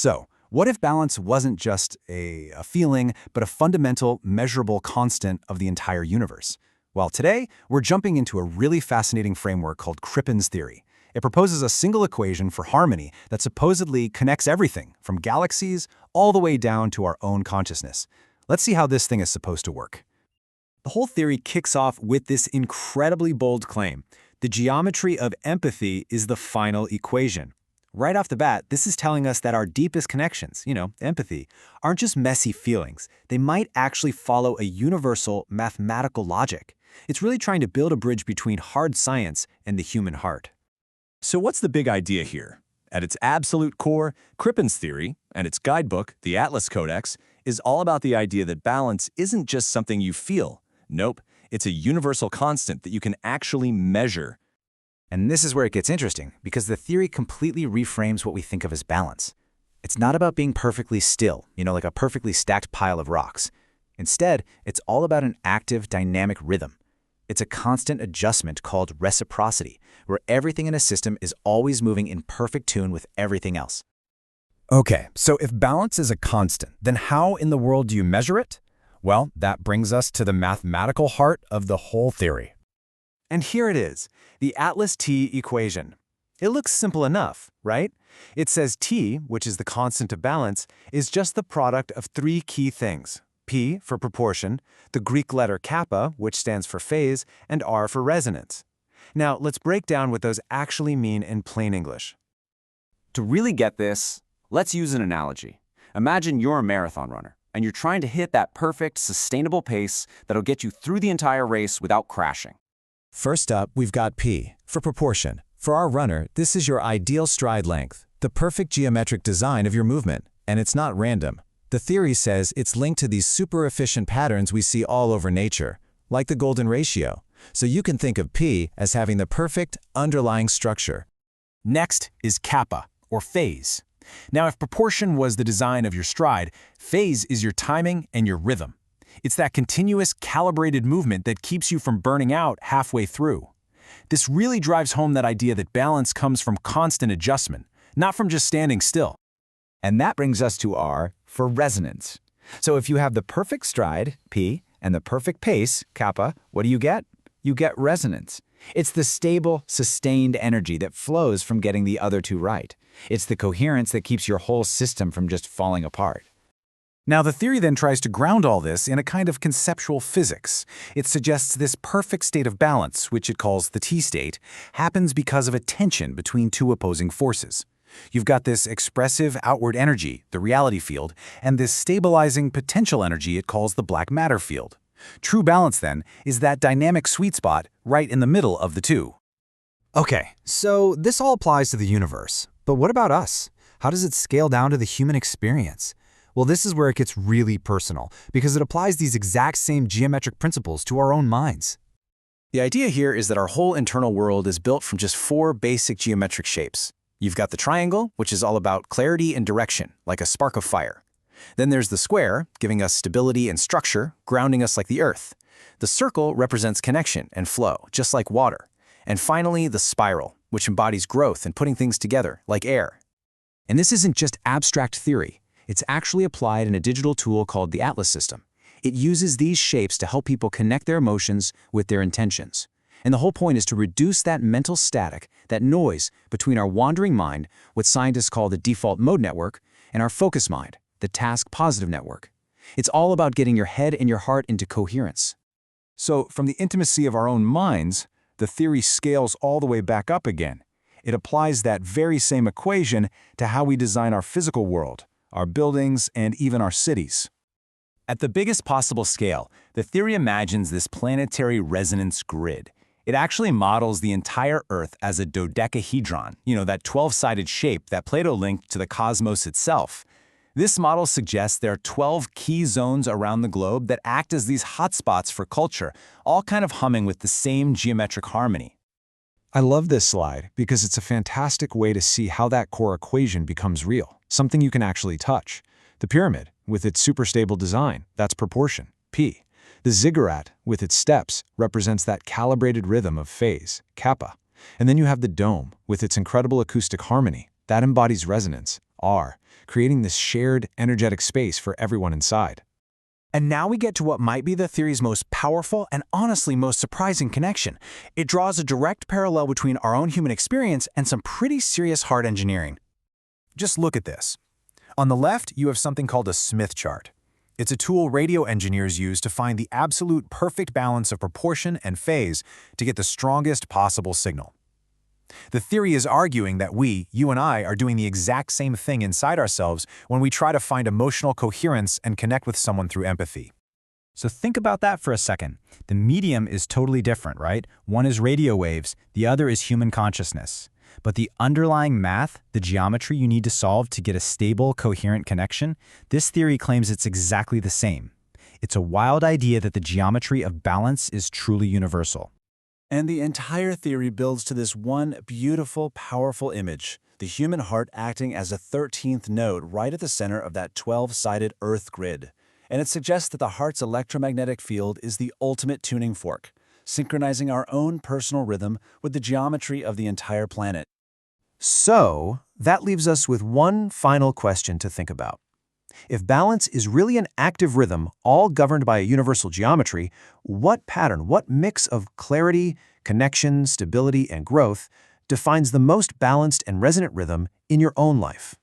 So, what if balance wasn't just a feeling, but a fundamental, measurable constant of the entire universe? Well, today, we're jumping into a really fascinating framework called Crippin's theory. It proposes a single equation for harmony that supposedly connects everything, from galaxies all the way down to our own consciousness. Let's see how this thing is supposed to work. The whole theory kicks off with this incredibly bold claim. The geometry of empathy is the final equation. Right off the bat, this is telling us that our deepest connections, empathy, aren't just messy feelings. They might actually follow a universal mathematical logic. It's really trying to build a bridge between hard science and the human heart. So what's the big idea here? At its absolute core, Crippin's theory, and its guidebook, the Atlas Codex, is all about the idea that balance isn't just something you feel. Nope, it's a universal constant that you can actually measure. And this is where it gets interesting, because the theory completely reframes what we think of as balance. It's not about being perfectly still, like a perfectly stacked pile of rocks. Instead, it's all about an active, dynamic rhythm. It's a constant adjustment called reciprocity, where everything in a system is always moving in perfect tune with everything else. Okay, so if balance is a constant, then how in the world do you measure it? Well, that brings us to the mathematical heart of the whole theory. And here it is, the Atlas T equation. It looks simple enough, right? It says T, which is the constant of balance, is just the product of three key things. P for proportion, the Greek letter kappa, which stands for phase, and R for resonance. Now, let's break down what those actually mean in plain English. To really get this, let's use an analogy. Imagine you're a marathon runner, and you're trying to hit that perfect, sustainable pace that'll get you through the entire race without crashing. First up, we've got P, for proportion. For our runner, this is your ideal stride length, the perfect geometric design of your movement, and it's not random. The theory says it's linked to these super efficient patterns we see all over nature, like the golden ratio. So you can think of P as having the perfect underlying structure. Next is kappa, or phase. Now, if proportion was the design of your stride, phase is your timing and your rhythm. It's that continuous, calibrated movement that keeps you from burning out halfway through. This really drives home that idea that balance comes from constant adjustment, not from just standing still. And that brings us to R for resonance. So if you have the perfect stride, P, and the perfect pace, kappa, what do you get? You get resonance. It's the stable, sustained energy that flows from getting the other two right. It's the coherence that keeps your whole system from just falling apart. Now, the theory then tries to ground all this in a kind of conceptual physics. It suggests this perfect state of balance, which it calls the T-state, happens because of a tension between two opposing forces. You've got this expressive outward energy, the reality field, and this stabilizing potential energy it calls the black matter field. True balance, then, is that dynamic sweet spot right in the middle of the two. Okay, so this all applies to the universe. But what about us? How does it scale down to the human experience? Well, this is where it gets really personal, because it applies these exact same geometric principles to our own minds. The idea here is that our whole internal world is built from just four basic geometric shapes. You've got the triangle, which is all about clarity and direction, like a spark of fire. Then there's the square, giving us stability and structure, grounding us like the earth. The circle represents connection and flow, just like water. And finally, the spiral, which embodies growth and putting things together, like air. And this isn't just abstract theory. It's actually applied in a digital tool called the Atlas system. It uses these shapes to help people connect their emotions with their intentions. And the whole point is to reduce that mental static, that noise between our wandering mind, what scientists call the default mode network, and our focus mind, the task positive network. It's all about getting your head and your heart into coherence. So from the intimacy of our own minds, the theory scales all the way back up again. It applies that very same equation to how we design our physical world, our buildings, and even our cities. At the biggest possible scale, the theory imagines this planetary resonance grid. It actually models the entire Earth as a dodecahedron, that 12-sided shape that Plato linked to the cosmos itself. This model suggests there are 12 key zones around the globe that act as these hotspots for culture, all kind of humming with the same geometric harmony. I love this slide because it's a fantastic way to see how that core equation becomes real, something you can actually touch. The pyramid, with its super stable design, that's proportion, P. The ziggurat, with its steps, represents that calibrated rhythm of phase, kappa. And then you have the dome, with its incredible acoustic harmony, that embodies resonance, R, creating this shared, energetic space for everyone inside. And now we get to what might be the theory's most powerful and honestly most surprising connection. It draws a direct parallel between our own human experience and some pretty serious hard engineering. Just look at this. On the left, you have something called a Smith chart. It's a tool radio engineers use to find the absolute perfect balance of proportion and phase to get the strongest possible signal. The theory is arguing that you and I, are doing the exact same thing inside ourselves when we try to find emotional coherence and connect with someone through empathy. So think about that for a second. The medium is totally different, right? One is radio waves, the other is human consciousness. But the underlying math, the geometry you need to solve to get a stable, coherent connection, this theory claims it's exactly the same. It's a wild idea that the geometry of balance is truly universal. And the entire theory builds to this one beautiful, powerful image, the human heart acting as a 13th node right at the center of that 12-sided Earth grid. And it suggests that the heart's electromagnetic field is the ultimate tuning fork, synchronizing our own personal rhythm with the geometry of the entire planet. So, that leaves us with one final question to think about. If balance is really an active rhythm, all governed by a universal geometry, what pattern, what mix of clarity, connection, stability, and growth defines the most balanced and resonant rhythm in your own life?